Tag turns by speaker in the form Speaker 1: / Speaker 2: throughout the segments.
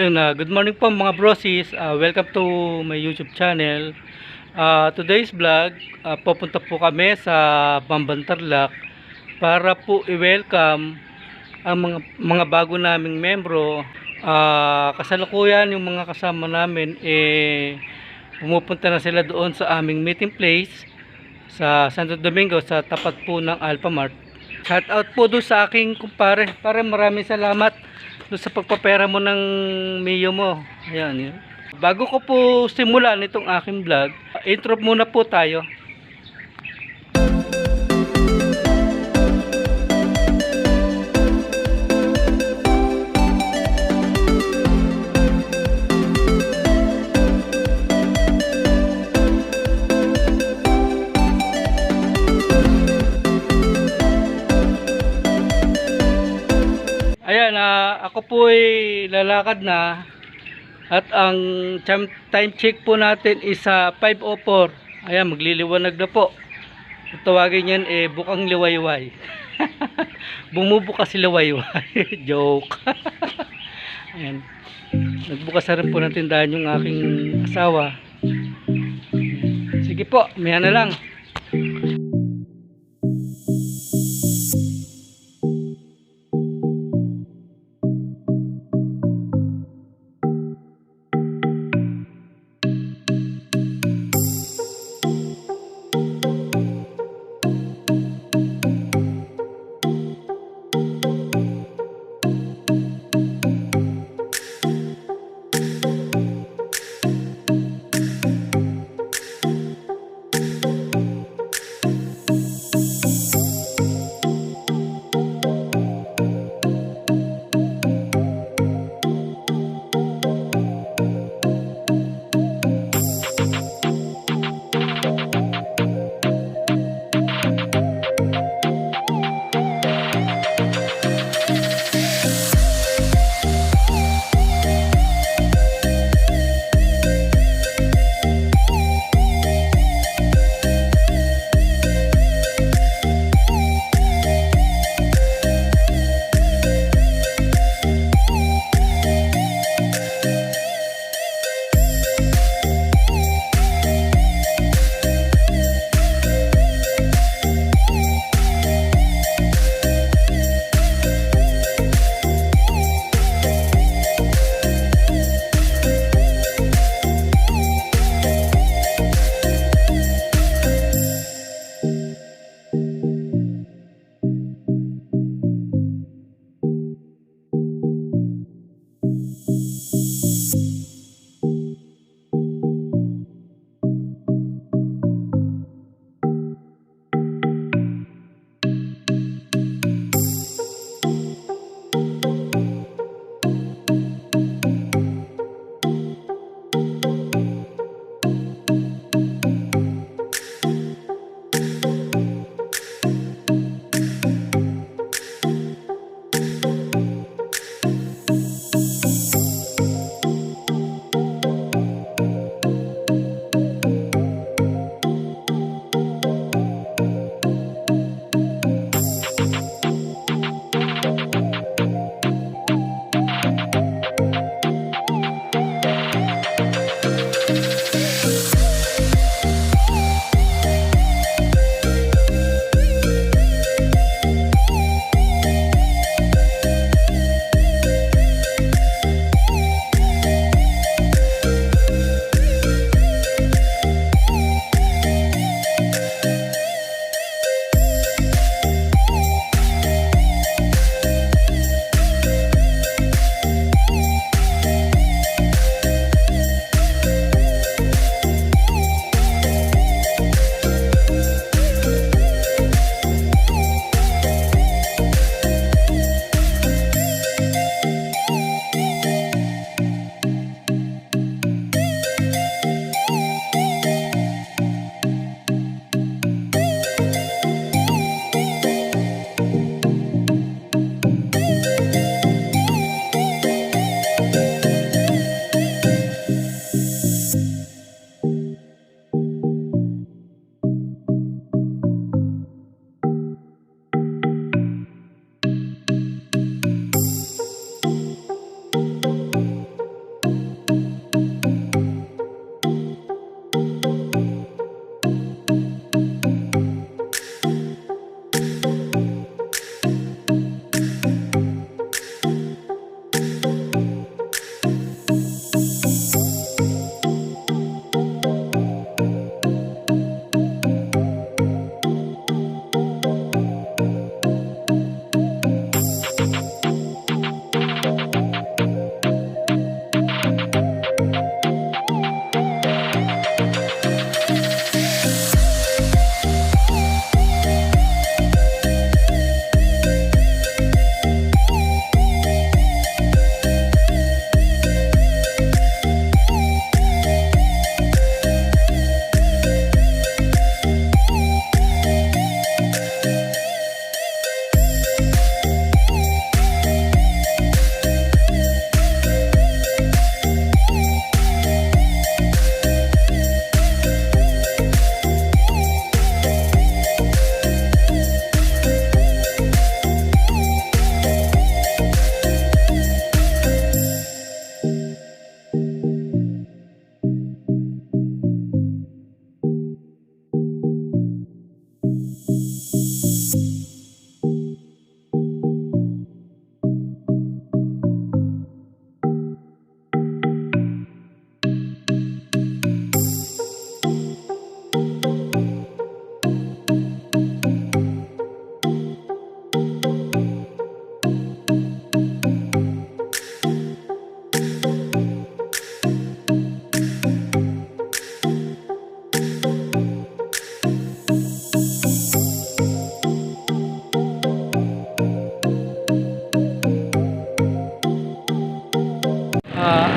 Speaker 1: Ayun, good morning po mga brosis. Welcome to my YouTube channel. Today's vlog, pupunta po kami sa Bambantarlac para po i-welcome ang mga bago naming membro. Kasalukuyan yung mga kasama namin pumupunta na sila doon sa aming meeting place sa Santo Domingo sa tapat po ng Alphamart. Shout out po doon sa aking kumpare. Pare, maraming salamat doon sa pagpapera mo ng Mio mo. Ayan, yun. Bago ko po simulan itong aking vlog, intro muna po tayo. Ayan, ako po ay lalakad na at ang time check po natin is 5:04. Ayan, magliliwanag na po. Tawagin yan bukang liwayway. Bumubukas si liwayway. Joke. Ayan. Nagbukas na rin po ng tindahan yung aking asawa. Sige po, maya na lang.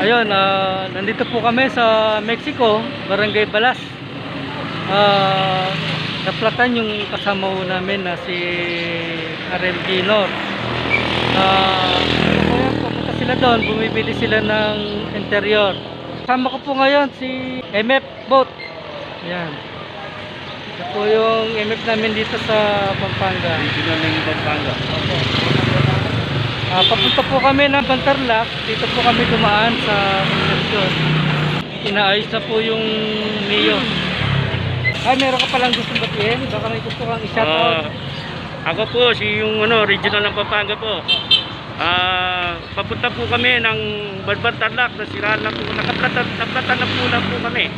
Speaker 1: Ayun, nandito po kami sa Mexico, Barangay Balas. Naplatan yung kasama ho namin na si RM Ginor. Pupunta sila doon, bumibili sila ng interior. Kasama ko po ngayon si MF Boat. Yan. Ito po yung MF namin dito sa Pampanga.
Speaker 2: Dito namin yung Pampanga.
Speaker 1: Papunta po kami ng Bantarlac. Dito po kami dumaan sa construction. Inaayos na po yung Mio. Ay, meron ka palang gustong batiin? Baka may gusto kang i-shoutout.
Speaker 2: Ako po, yung regional ng Pampanga po. Papunta po kami ng Bantarlac. Nasiraan na po. Naplatan na po kami.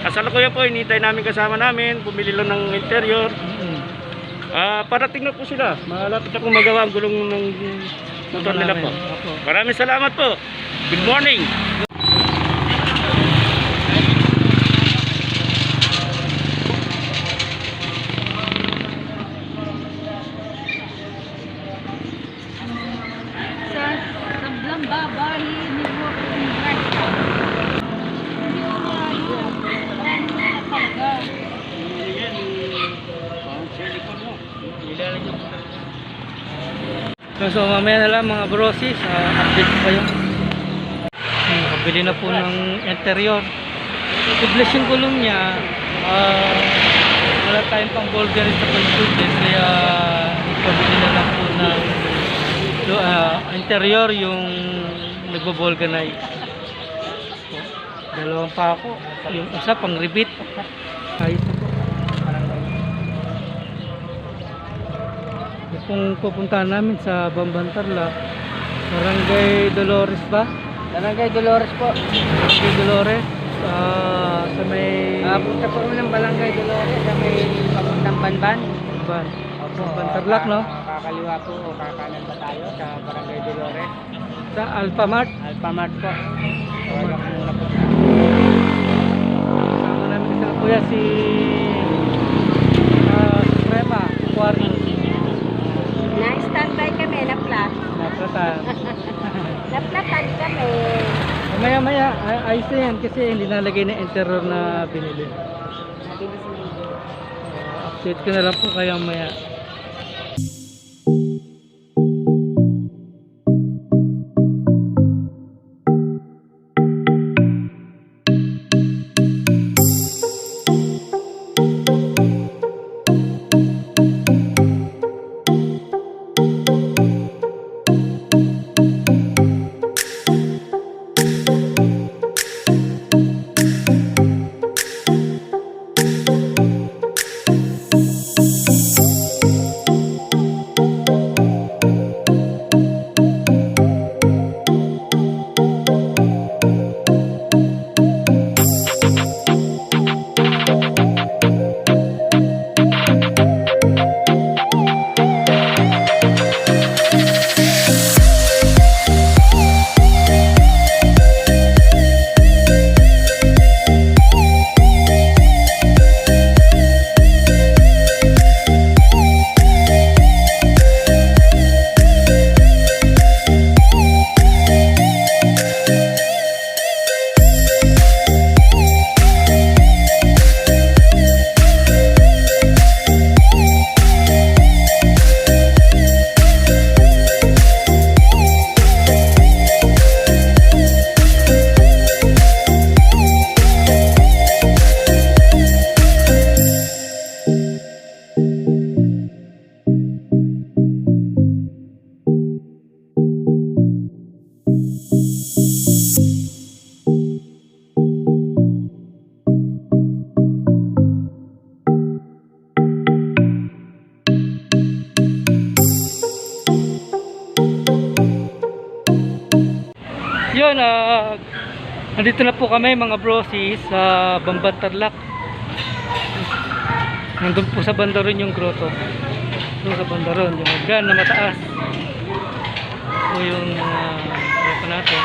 Speaker 2: Kasalukuyan po, hinihintay namin kasama namin. Bumili lang ng interior. Parating na po sila. Malapit na po magawa ang gulong ng motor nila po. Maraming salamat po. Good morning.
Speaker 3: Sa sablang babae ni Wakong
Speaker 1: So mamaya na lang mga brosis, update ko kayo. Nakabili na po ng interior. Tubeless yung gulong niya. Wala tayong pang vulgaris sa pag-tubeless, kaya ipabili na lang po ng interior yung nagbo-vulcanize. Dalawang pako, yung isa pang rebit. Ayos na po. Kung pupuntahan namin sa Bantarlac, Barangay Dolores ba?
Speaker 3: Barangay Dolores po.
Speaker 1: Barangay Dolores, sa may...
Speaker 3: Punta po ng Barangay Dolores sa may papuntang Banban.
Speaker 1: Ban.
Speaker 3: Opo,
Speaker 1: Bantarlac, no?
Speaker 3: Kakaliwa po o kakanan ba tayo sa Barangay Dolores?
Speaker 1: Sa Alphamart.
Speaker 3: Alphamart po. Tawag muna po.
Speaker 1: Kasama namin kasi na kuya si Truepa, Aqua.
Speaker 3: Na-standby kami, na-flat.
Speaker 1: Naplatan.
Speaker 3: Na-flatan kami.
Speaker 1: Maya-maya, ayos na yan kasi hindi nalagay na interior na binili. Update ko na lang po kayo maya. Yun, nandito na po kami mga brosis sa Bantarlac. Nandun po sa bandaron yung grotto. Doon sa bandaron, yung hagdan na mataas. Ito yung grotto natin.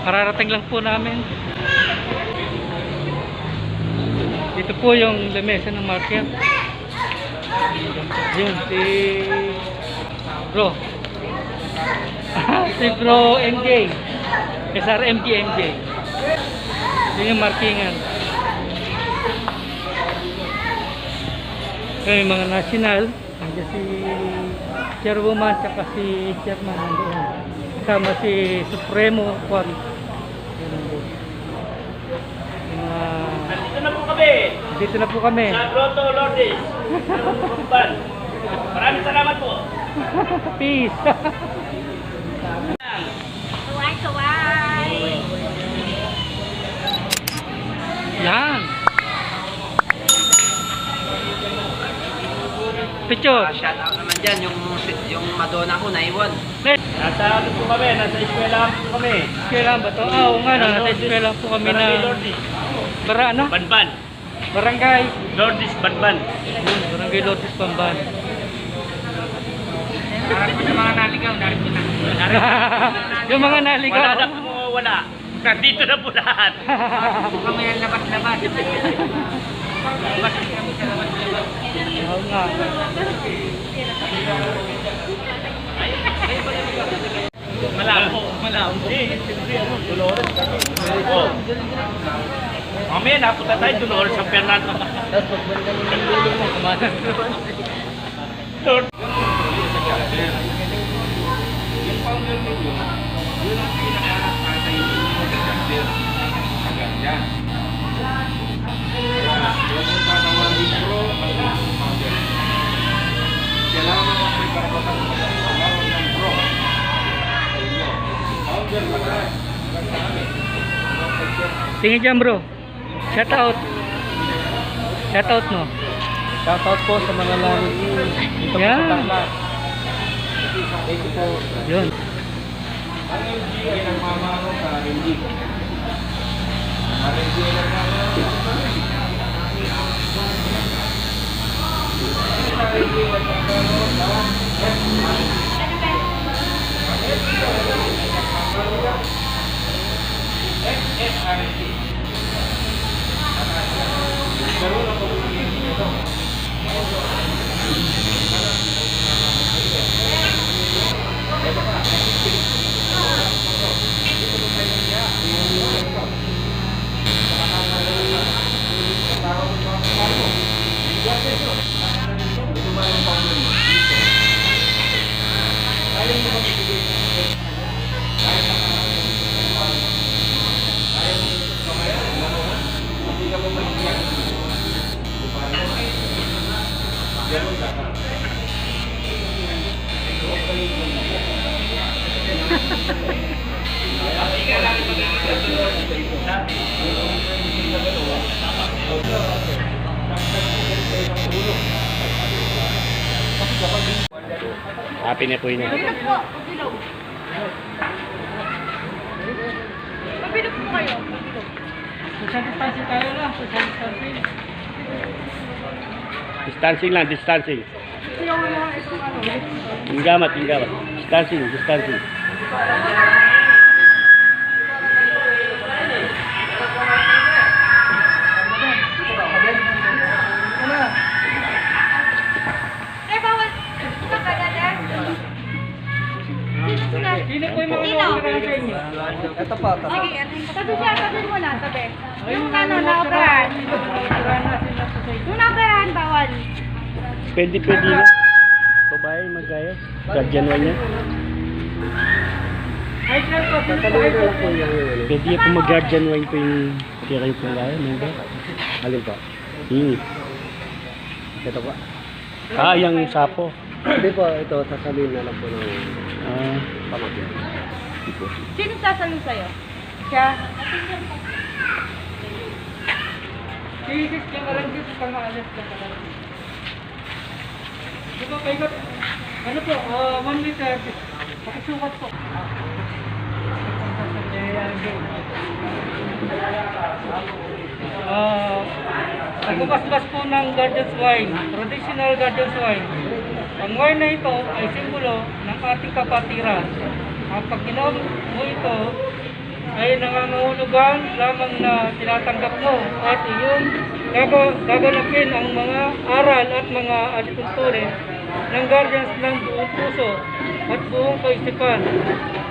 Speaker 1: Kararating lang po namin. Dito po yung lamesa ng market. Yun, si bro. si Bro MJ. SRMG MJ. Yun yung markingan. May mga national. Nandiyan si Chairwoman tsaka si Chairman nandoon. Kasama si Supremo Juan.
Speaker 2: Dito na po kami.
Speaker 1: Dito na po kami.
Speaker 2: Sa Grotto Lourdes. Maraming salamat po.
Speaker 1: Peace.
Speaker 3: Kaway!
Speaker 1: Yan. Picture.
Speaker 3: Shout out naman dyan, yung Madonna ko naiwan.
Speaker 2: Nasa ano po kami? Nasa eskwela po kami.
Speaker 1: Kailan ba to? Oo nga na. Nasa eskwela po kami na.
Speaker 2: Barangay Lourdes.
Speaker 1: Ano?
Speaker 2: Banban.
Speaker 1: Barangay.
Speaker 2: Lourdes, Banban.
Speaker 1: Barangay Lourdes, Pamban.
Speaker 3: Narap na mga naligaw, narap na.
Speaker 1: Yung mga naligaw.
Speaker 2: Wala na po wala. Nandito na po lahat.
Speaker 3: Kami ang labas-labas. Labas kami sa labas-labas.
Speaker 1: Oo nga.
Speaker 2: Malabo. Dolores kami. Oo. Mamaya napunta tayo Dolores sa Fernando.
Speaker 1: Tapos pagbanda mo ng dulo mo, kumanan naman.
Speaker 2: Lord.
Speaker 4: Yung founder ninyo, yun ang pinaka-atay ninyo mag-gagder agad yan. Kaya, huwag mong tatawagin bro, ang founder. Kailangan mo may karapatan magtawag ng bro. Sa inyo. Founder pa na.
Speaker 1: Tingin dyan bro. Shout out. Shout out mo.
Speaker 2: Shout out po sa mga langit dito
Speaker 1: Yan.
Speaker 2: po sa Takla. Thank you po.
Speaker 1: Yun.
Speaker 4: Ang LG ay nagmamano sa RMG. RMG ay nagmamano sa RMG Karoon ako ito.
Speaker 2: Happy na po yun.
Speaker 3: Mabilog po kayo.
Speaker 1: Social distancing tayo lang. Social distancing.
Speaker 2: Distancing lang, distancing. Inggamat. Distancing.
Speaker 3: Bawal. Ito ka dada.
Speaker 1: Sino po yung mga nakakarating sa inyo?
Speaker 3: Ito pa. Sige, tabi siya, tabi mo na, tabi. Yung ano, naoperahan. Yung naoperahan, bawal.
Speaker 2: Pwede na. Babae, magkaya. Guardian one niya.
Speaker 1: Ay, sir po. Sino po kayo?
Speaker 2: Pwede po mag-guardian one po yung kaya kayo po kaya. Member. Alin pa? Hingi. Ito pa. Yung sapo.
Speaker 5: Hindi po, ito, sasabihin na lang po ng pamagyan.
Speaker 3: Sino sasalo sa'yo? Siya.
Speaker 1: Sige, yung arangis, pang-aalas ka talaga. Diba, paikot? Ano po, 1 meter. Pakisukat po. Nagbabasbas po ng Guardian's Wine, traditional Guardian's Wine. Ang wine na ito ay simbolo ng ating kapatiran. Pag inom mo ito, ay nangangahulugan lamang na tinatanggap mo at iyong gaganapin ang mga aral at mga alituntunin ng guardians ng buong puso at buong kaisipan.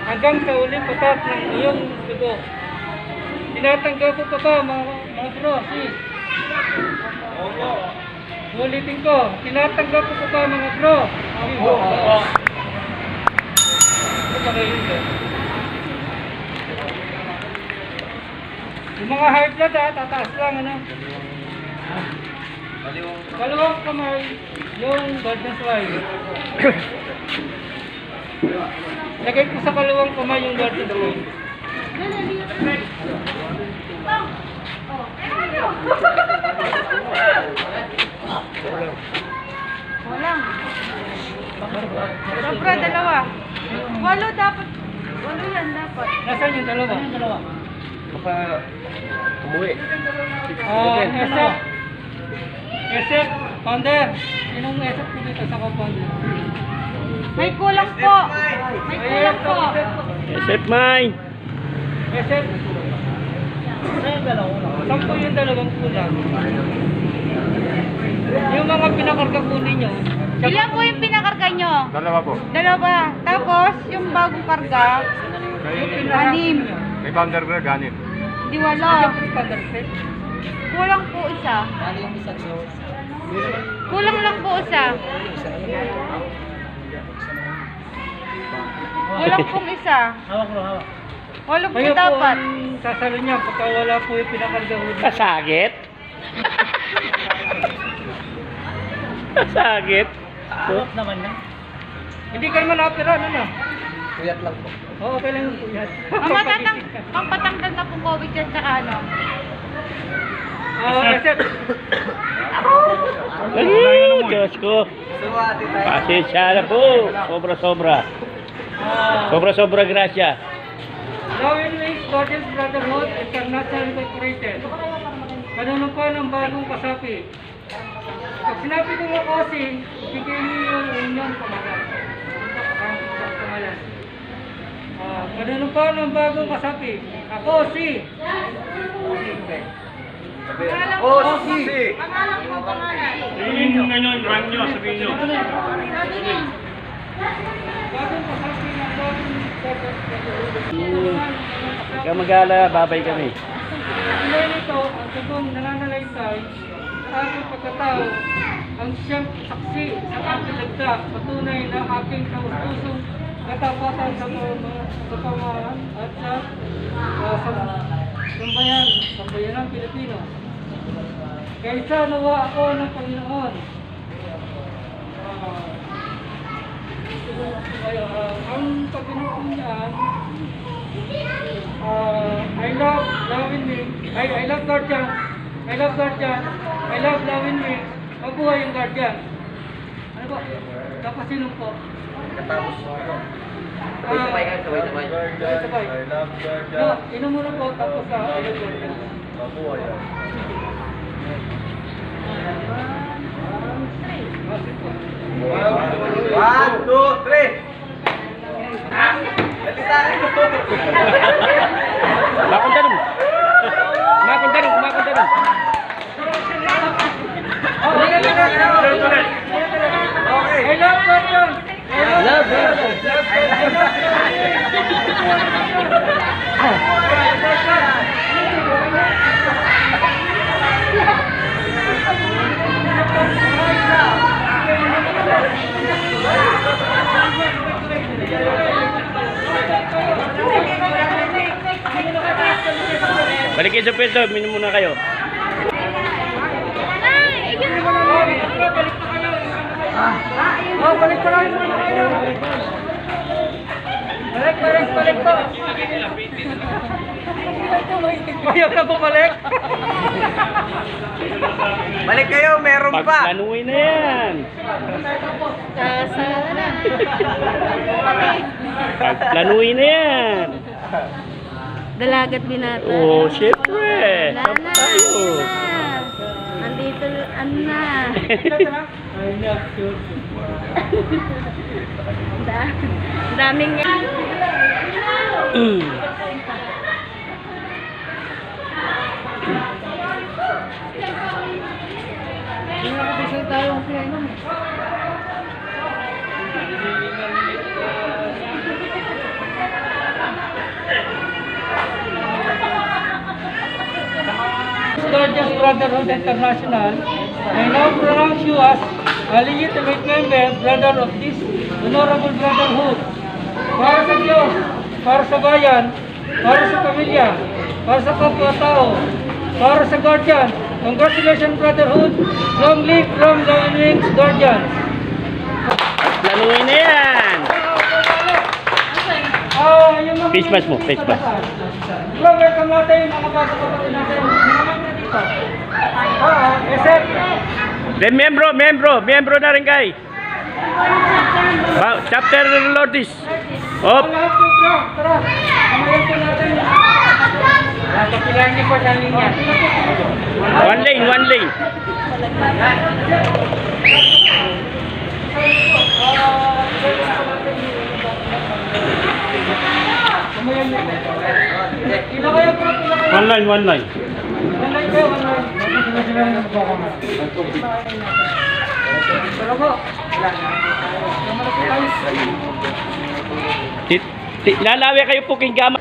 Speaker 1: hanggang sa uling patak ng iyong dugo. Tinatanggap ko pa ba mga bro, sis? Ulitin ko, tinatanggap ko pa ba mga bro? Yung mga high blood tataas lang ano. Kalawang kamay, yung garden slide. Lagay ko sa kalawang kamay yung garden slide.
Speaker 3: Walang. Sobra, dalawa. Walo dapat. Walo yan dapat.
Speaker 1: Nasaan yung dalawa?
Speaker 5: Baka umuwi.
Speaker 1: Esep, founder. Sinong esep po dito sa co-founder?
Speaker 3: May kulang po. May kulang po.
Speaker 2: Set mine.
Speaker 1: Esep. Saan po yung dalawang kulang? Yung mga pinakarga po ninyo.
Speaker 3: Ilan po yung pinakarga nyo?
Speaker 5: Dalawa po.
Speaker 3: Dalawa. Tapos, yung bagong karga, anim.
Speaker 5: May founder ko na ganit.
Speaker 3: Di walo. Kulang po isa. Kulang lang po isa. Kulang pong isa. Walo po
Speaker 1: Kayo po
Speaker 3: dapat.
Speaker 1: ang sasalo niya pagka wala po yung pinakarga po.
Speaker 2: Kasagit. Kasagit.
Speaker 1: Naman na. Hindi kayo manapira, ano na?
Speaker 5: Kuyat lang po.
Speaker 1: Oo, okay lang yung puyat.
Speaker 3: Pampatanggal na pong COVID yan tsaka ano.
Speaker 1: Esep.
Speaker 2: Ay, Diyos ko. Pasensya na po. Sobra-sobra. Sobra-sobra grasya.
Speaker 1: Lawin Wings Gorgeous Brotherhood International Incorporated. Kanunupan ng bagong kasapi. Pag sinabi ko nga kasi, bigay niyo yung inyong pamalan. Kanunupan ng bagong kasapi. Ako si.
Speaker 3: Pangalan po, pangalan.
Speaker 2: Sabihin nyo ngayon, run nyo, sabihin nyo.
Speaker 3: Sabi niya.
Speaker 1: Bagong kasapi ng bagong
Speaker 2: Ikaw mag-ala, babay kami.
Speaker 1: Ilay nito ang tugong nananalaysay sa aking pagkatao ang siyang saksi sa aking dagdag patunay na aking kauspusong katapatan sa pamahan at sa sambayanang Pilipino. Kaysa nawa ako ng Panginoon. Ang Panginoon niyan, I love Lawin Wings. I love Guardian. I love Guardian. I love Lawin Wings. Mabuhay yung Guardian. Ano po? Tapos sino po?
Speaker 5: Katapos.
Speaker 1: Sabay.
Speaker 5: I love Guardian.
Speaker 1: No, ino muna po tapos sa I love Guardian.
Speaker 5: Mabuhay yan. One, two, three.
Speaker 2: Makuntanong. Makuntanong.
Speaker 1: I love Guardian. I love
Speaker 2: Balik kayo sa pwesto, minum muna kayo.
Speaker 1: Balik pa lang muna kayo. Balik po. Ayaw na bumalik.
Speaker 5: Balik kayo, meron pa.
Speaker 2: Pagplanuin na yan.
Speaker 3: Sana.
Speaker 2: Pagplanuin na yan.
Speaker 3: Dalagat binata.
Speaker 2: Oh, syempre.
Speaker 3: Wala
Speaker 2: Tapos
Speaker 3: na.
Speaker 2: tayo.
Speaker 3: Andito, na. Daming
Speaker 1: Guardians Brotherhood International, I now pronounce you as a legitimate member, brother of this honorable brotherhood. Para sa Diyos, para sa bayan, para sa pamilya, para sa kapwa-tao, para sa Guardian. Congratulations, brotherhood. Long live from the Wings Guardians.
Speaker 2: Laluin na yan!
Speaker 1: Yung mga
Speaker 2: Face mask mo, face mask.
Speaker 1: Bro, welcome natin yung mga bago kapatid natin. Mga na dito. Except.
Speaker 2: Then membro na rin kay. Chapter Lordis. Op.
Speaker 1: Lahat po bro, tara. Kamayan po natin. Kapilan niyo po sa linya.
Speaker 2: One lane.
Speaker 1: Kamayan niyo. Ila kayo bro, ila kayo.
Speaker 2: One line.
Speaker 1: One line kayo, one line. Sila ng baka nga. Tara po.
Speaker 2: Lalawi kayo po king gama.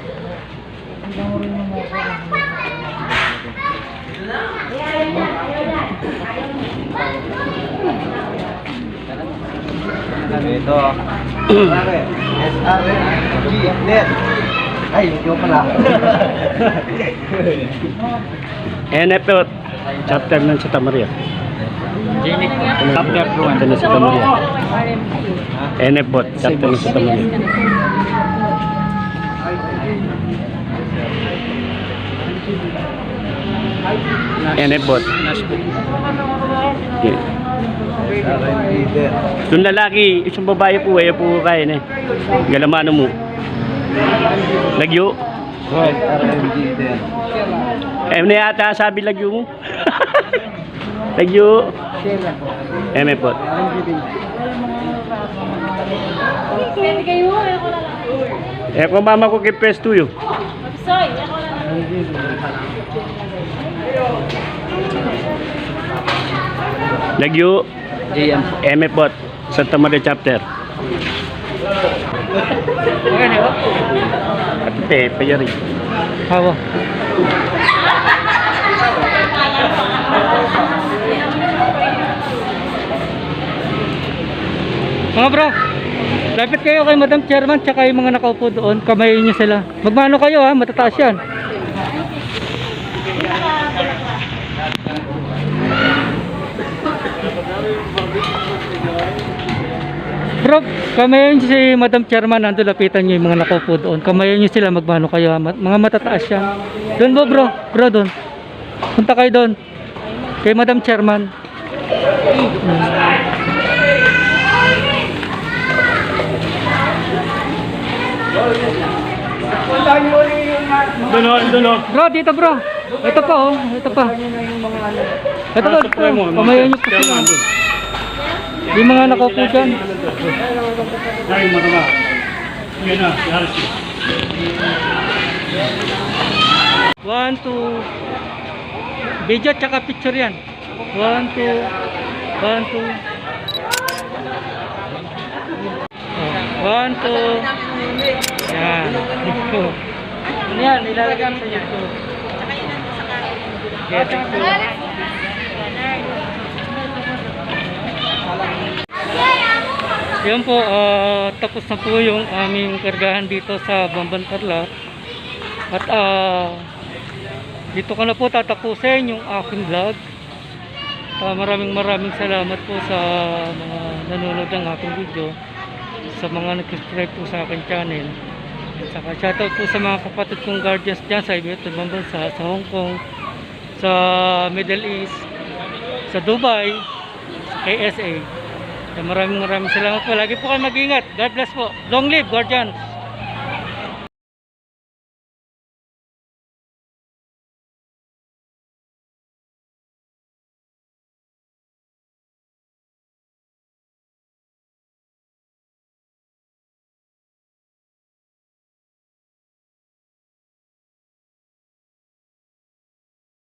Speaker 5: Ito. SRG. Net. Ay, yung pala.
Speaker 2: NFO. Chapter ng Santa Maria. Chapter ng Santa Maria. NFO. Chapter ng Santa Maria. NFO. Yung lalaki, isang babae po, ayaw po kain eh. Galamano mo. Lagyo.
Speaker 5: RMG din.
Speaker 2: Na yata sabi lagyo mo. Lagyo. Po.
Speaker 3: Pwede kayo, ako na lang.
Speaker 2: Kung mama ko kay Press 2 yun.
Speaker 3: Soy, ako na lang.
Speaker 2: Lagyo. Po. Santa Maria Chapter. At ito eh, payari.
Speaker 1: Hawa. Mga bro, lapit kayo kay Madam Chairman tsaka yung mga nakaupo doon, kamayin nyo sila. Magmano kayo ha, matataas yan. Bro, kamayin nyo si Madam Chairman, nandun lapitan nyo yung mga nakaupo doon. Kamayin nyo sila, magmano kayo ha, mga matataas yan. Doon mo bro, doon. Punta kayo doon, kay Madam Chairman.
Speaker 2: Doon.
Speaker 1: Bro, dito bro. Ito pa oh, ito pa. Ito pa, kamayan nyo po sila. Yung mga nakaupo dyan.
Speaker 2: Ay, mataba. Yan na, yaris.
Speaker 1: 1, 2. Video tsaka picture yan. 1, 2. 1, 2. 1, 2. Yan. Ano yan? Ilalagay mo sa YouTube. Okay, thank you. Yan po, tapos na po yung aming kargahan dito sa Bambantarlac. At dito ko na po tatapusin yung aking vlog. Maraming salamat po sa mga nanonood ng aking video, sa mga nag-subscribe po sa aking channel. At saka shoutout po sa mga kapatid kong guardians dyan sa iba't ibang bansa, sa Hong Kong, sa Middle East, sa Dubai, sa KSA. Maraming salamat po. Lagi po kayo mag-ingat. God bless po. Long live Guardians!